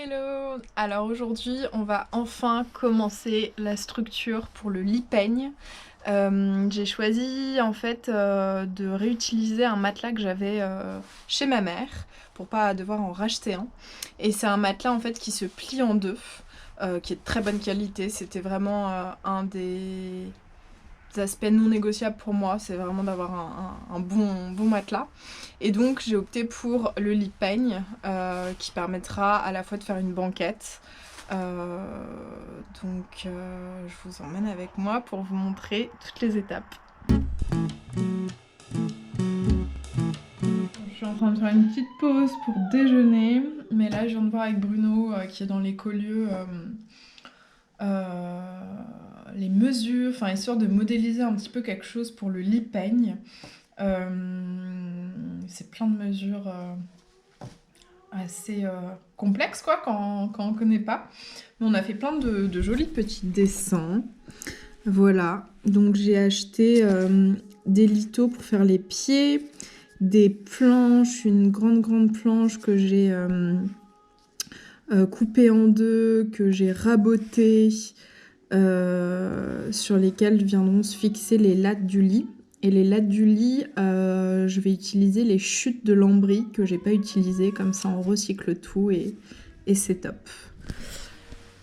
Hello! Alors aujourd'hui, on va enfin commencer la structure pour le lit peigne. J'ai choisi en fait de réutiliser un matelas que j'avais chez ma mère pour pas devoir en racheter un. Et c'est un matelas en fait qui se plie en deux, qui est de très bonne qualité. C'était vraiment un des aspects non négociables pour moi, c'est vraiment d'avoir un bon matelas. Et donc j'ai opté pour le lit peigne qui permettra à la fois de faire une banquette. Je vous emmène avec moi pour vous montrer toutes les étapes. Je suis en train de faire une petite pause pour déjeuner, mais là je viens de voir avec Bruno qui est dans l'écolieu les mesures, enfin histoire de modéliser un petit peu quelque chose pour le lit peigne. C'est plein de mesures assez complexes quoi quand on connaît pas. Mais on a fait plein de jolis petits dessins. Voilà, donc j'ai acheté des litos pour faire les pieds, des planches, une grande planche que j'ai coupée en deux, que j'ai rabotée, sur lesquelles viendront se fixer les lattes du lit. Et les lattes du lit, je vais utiliser les chutes de lambris que j'ai pas utilisées, comme ça on recycle tout et c'est top.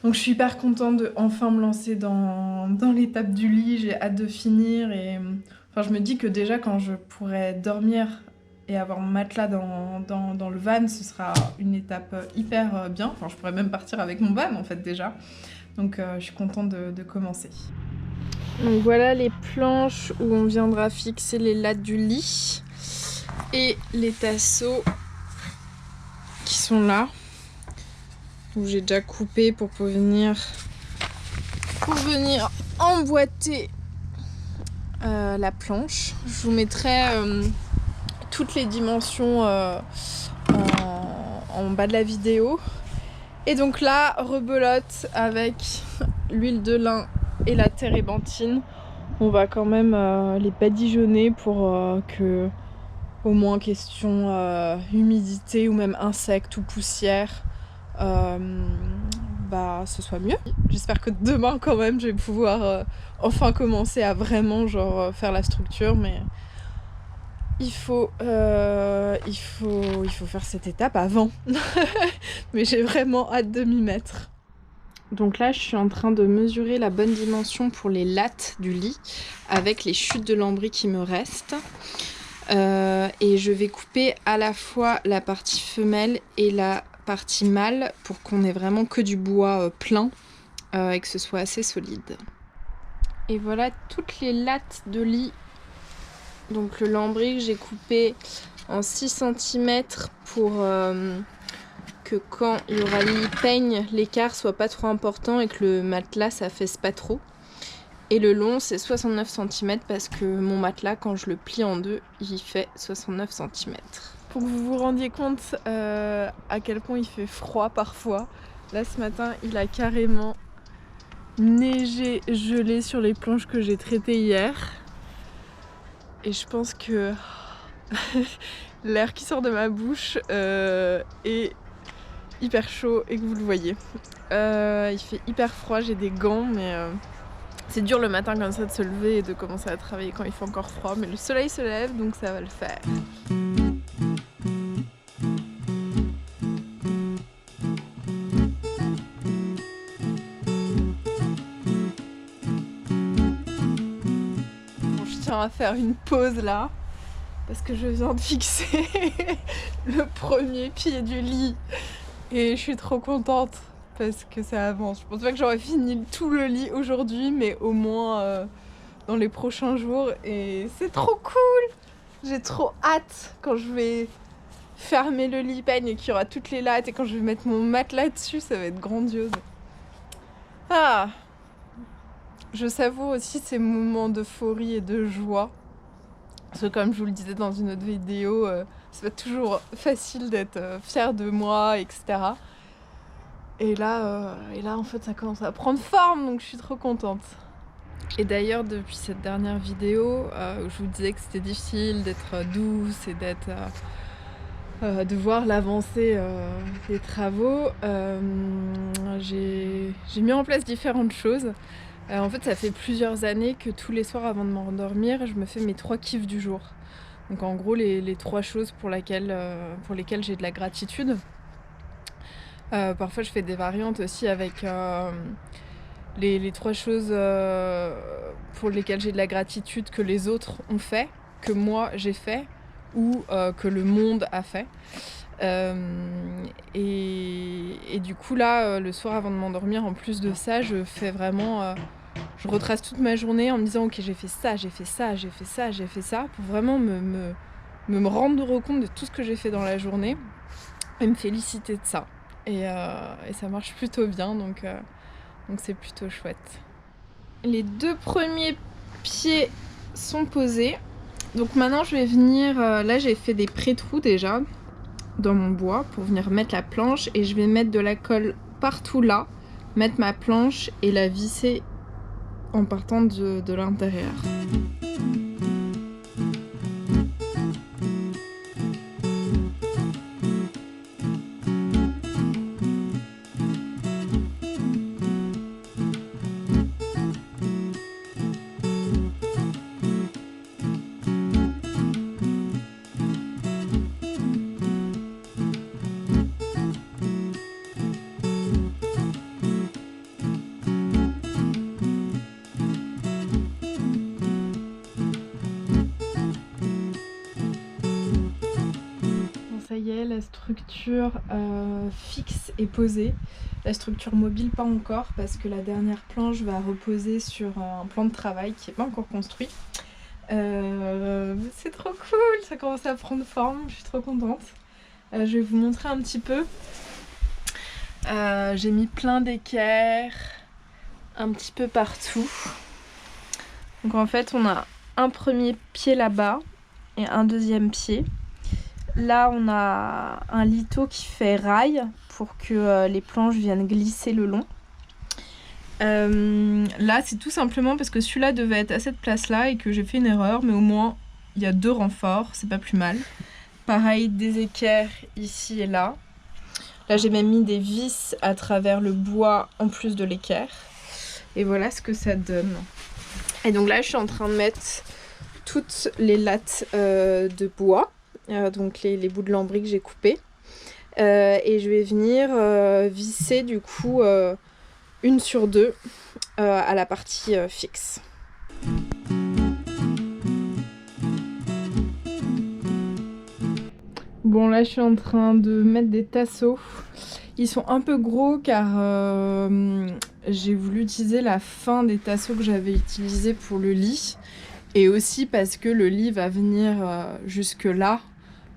Donc je suis hyper contente de enfin me lancer dans l'étape du lit, j'ai hâte de finir et enfin je me dis que déjà quand je pourrai dormir et avoir mon matelas dans le van, ce sera une étape hyper bien. Enfin je pourrais même partir avec mon van en fait déjà. Donc je suis contente de commencer. Donc voilà les planches où on viendra fixer les lattes du lit et les tasseaux qui sont là. Où j'ai déjà coupé pour venir emboîter la planche. Je vous mettrai toutes les dimensions en bas de la vidéo. Et donc là, rebelote avec l'huile de lin et la térébenthine. On va quand même les badigeonner pour que, au moins question humidité ou même insectes ou poussière, ce soit mieux. J'espère que demain quand même je vais pouvoir enfin commencer à vraiment faire la structure, mais il faut faire cette étape avant. Mais j'ai vraiment hâte de m'y mettre. Donc là je suis en train de mesurer la bonne dimension pour les lattes du lit avec les chutes de lambris qui me restent. Et je vais couper à la fois la partie femelle et la partie mâle pour qu'on ait vraiment que du bois plein et que ce soit assez solide. Et voilà toutes les lattes de lit. Donc le lambris que j'ai coupé en 6 cm pour que quand il y aura le lit peigne, l'écart soit pas trop important et que le matelas ça fesse pas trop. Et le long c'est 69 cm parce que mon matelas quand je le plie en deux il fait 69 cm. Pour que vous vous rendiez compte à quel point il fait froid parfois. Là ce matin il a carrément neigé, gelé sur les planches que j'ai traitées hier. Et je pense que l'air qui sort de ma bouche est hyper chaud et que vous le voyez. Il fait hyper froid, j'ai des gants mais c'est dur le matin comme ça de se lever et de commencer à travailler quand il fait encore froid. Mais le soleil se lève donc ça va le faire. À faire une pause là parce que je viens de fixer le premier pied du lit et je suis trop contente parce que ça avance. Je pense pas que j'aurais fini tout le lit aujourd'hui mais au moins dans les prochains jours et c'est trop cool. J'ai trop hâte quand je vais fermer le lit peigne et qu'il y aura toutes les lattes et quand je vais mettre mon matelas dessus, ça va être grandiose. Ah, je savoure aussi ces moments d'euphorie et de joie. Parce que comme je vous le disais dans une autre vidéo, c'est pas toujours facile d'être fière de moi, etc. Et là en fait ça commence à prendre forme, donc je suis trop contente. Et d'ailleurs depuis cette dernière vidéo, où je vous disais que c'était difficile d'être douce et d'être de voir l'avancée des travaux. J'ai mis en place différentes choses. En fait, ça fait plusieurs années que tous les soirs avant de m'endormir, je me fais mes 3 kiffs du jour. Donc en gros, les 3 choses pour lesquelles j'ai de la gratitude. Parfois, je fais des variantes aussi avec les 3 choses pour lesquelles j'ai de la gratitude que les autres ont fait, que moi j'ai fait ou que le monde a fait. Et du coup là, le soir avant de m'endormir, en plus de ça, je fais vraiment... je retrace toute ma journée en me disant ok, j'ai fait ça, j'ai fait ça, j'ai fait ça, j'ai fait ça, pour vraiment me rendre compte de tout ce que j'ai fait dans la journée et me féliciter de ça. Et ça marche plutôt bien, donc c'est plutôt chouette. Les 2 premiers pieds sont posés. Donc maintenant je vais venir... là j'ai fait des pré-trous déjà dans mon bois pour venir mettre la planche, et je vais mettre de la colle partout là, mettre ma planche et la visser en partant de l'intérieur. Ça y est, la structure fixe est posée. La structure mobile pas encore, parce que la dernière planche va reposer sur un plan de travail qui n'est pas encore construit. C'est trop cool, ça commence à prendre forme, je suis trop contente. Je vais vous montrer un petit peu. J'ai mis plein d'équerres un petit peu partout. Donc en fait on a un premier pied là-bas et un deuxième pied. Là, on a un lito qui fait rail pour que les planches viennent glisser le long. Là, c'est tout simplement parce que celui-là devait être à cette place-là et que j'ai fait une erreur, mais au moins, il y a 2 renforts, c'est pas plus mal. Pareil, des équerres ici et là. Là, j'ai même mis des vis à travers le bois en plus de l'équerre. Et voilà ce que ça donne. Et donc là, je suis en train de mettre toutes les lattes de bois. Donc les bouts de lambris que j'ai coupés, et je vais venir visser du coup 1 sur 2 à la partie fixe. Bon, là je suis en train de mettre des tasseaux. Ils sont un peu gros car j'ai voulu utiliser la fin des tasseaux que j'avais utilisés pour le lit, et aussi parce que le lit va venir jusque là.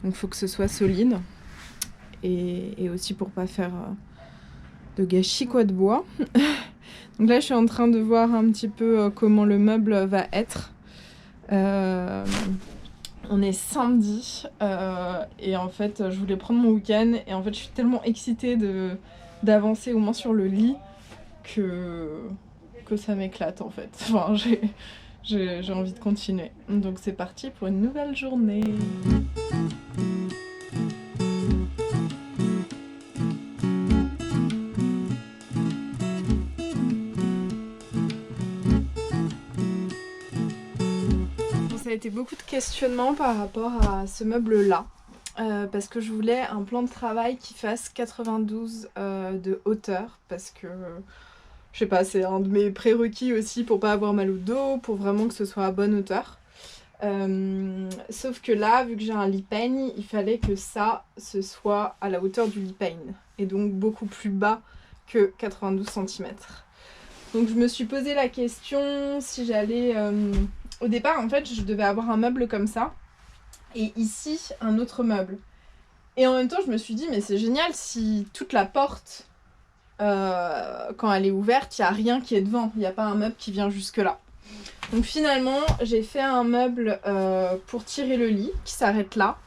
Donc il faut que ce soit solide, et aussi pour pas faire de gâchis de bois. Donc là je suis en train de voir un petit peu comment le meuble va être. On est samedi et en fait je voulais prendre mon week-end, et en fait je suis tellement excitée d'avancer au moins sur le lit que ça m'éclate en fait. Enfin j'ai envie de continuer. Donc c'est parti pour une nouvelle journée. Ça a été beaucoup de questionnements par rapport à ce meuble-là. Parce que je voulais un plan de travail qui fasse 92 de hauteur, parce que je sais pas, c'est un de mes prérequis aussi pour pas avoir mal au dos, pour vraiment que ce soit à bonne hauteur. Sauf que là, vu que j'ai un lit peigne, il fallait que ça, ce soit à la hauteur du lit peigne, et donc beaucoup plus bas que 92 cm. Donc je me suis posé la question si j'allais... Au départ, en fait, je devais avoir un meuble comme ça, et ici, un autre meuble. Et en même temps, je me suis dit, mais c'est génial si toute la porte, quand elle est ouverte, il n'y a rien qui est devant. Il n'y a pas un meuble qui vient jusque là. Donc finalement, j'ai fait un meuble pour tirer le lit, qui s'arrête là.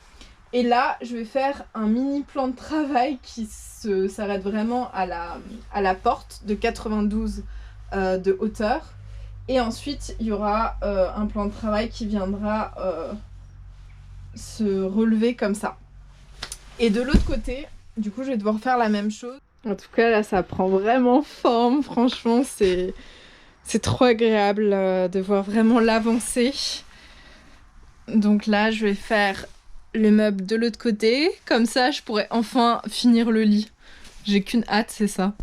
Et là, je vais faire un mini plan de travail qui s'arrête vraiment à la porte de 92 de hauteur. Et ensuite, il y aura un plan de travail qui viendra se relever comme ça. Et de l'autre côté, du coup je vais devoir faire la même chose. En tout cas là ça prend vraiment forme, franchement c'est trop agréable de voir vraiment l'avancée. Donc là je vais faire le meuble de l'autre côté, comme ça je pourrai enfin finir le lit. J'ai qu'une hâte, c'est ça.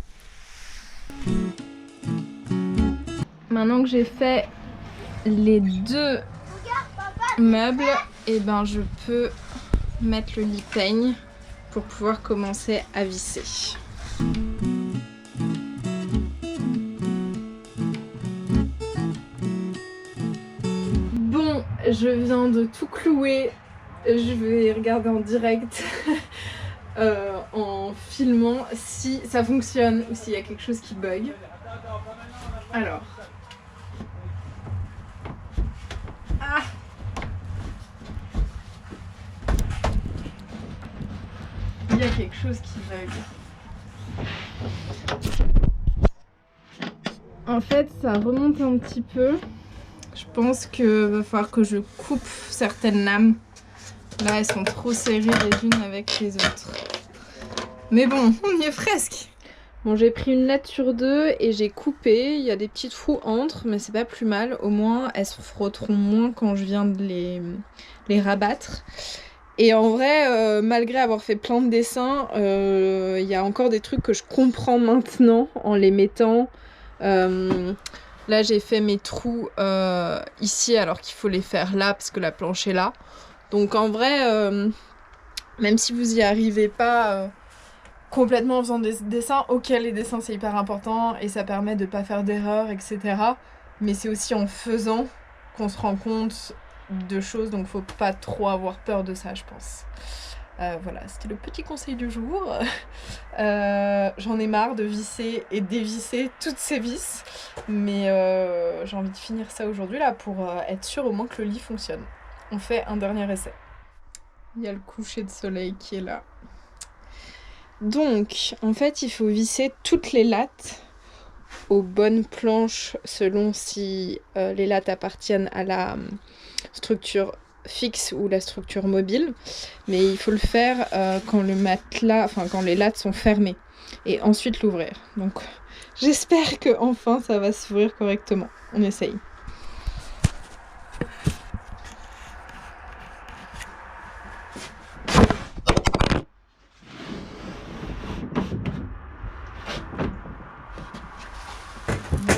Maintenant que j'ai fait les deux meubles, et ben je peux mettre le lit peigne pour pouvoir commencer à visser. Bon, je viens de tout clouer. Je vais regarder en direct en filmant si ça fonctionne ou s'il y a quelque chose qui bug. Alors. Ah! Il y a quelque chose qui bug. En fait, ça remonte un petit peu. Je pense que va falloir que je coupe certaines lames. Là, elles sont trop serrées les unes avec les autres. Mais bon, on y est presque. Bon, j'ai pris une lettre sur deux et j'ai coupé. Il y a des petits trous entre, mais c'est pas plus mal. Au moins, elles se frotteront moins quand je viens de les rabattre. Et en vrai, malgré avoir fait plein de dessins, il y a encore des trucs que je comprends maintenant en les mettant. Là, j'ai fait mes trous ici alors qu'il faut les faire là parce que la planche est là. Donc en vrai, même si vous y arrivez pas complètement en faisant des dessins, ok, les dessins c'est hyper important et ça permet de pas faire d'erreurs, etc. Mais c'est aussi en faisant qu'on se rend compte de choses, donc faut pas trop avoir peur de ça, je pense. Voilà, c'était le petit conseil du jour. J'en ai marre de visser et dévisser toutes ces vis, mais j'ai envie de finir ça aujourd'hui là pour être sûre au moins que le lit fonctionne. On fait un dernier essai. Il y a le coucher de soleil qui est là. Donc, en fait, il faut visser toutes les lattes aux bonnes planches selon si les lattes appartiennent à la structure fixe ou la structure mobile. Mais il faut le faire quand le matelas, enfin quand les lattes sont fermées et ensuite l'ouvrir. Donc, j'espère que enfin ça va s'ouvrir correctement. On essaye.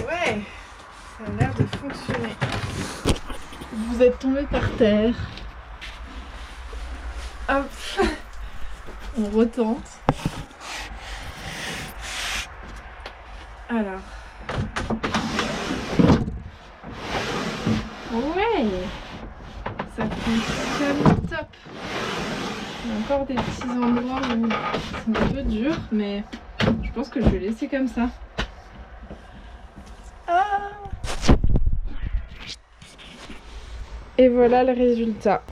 Ouais, ça a l'air de fonctionner. Vous êtes tombé par terre. Hop, on retente. Alors. Ouais, ça fonctionne top. Il y a encore des petits endroits où c'est un peu dur, mais je pense que je vais laisser comme ça. Ah! Et voilà le résultat.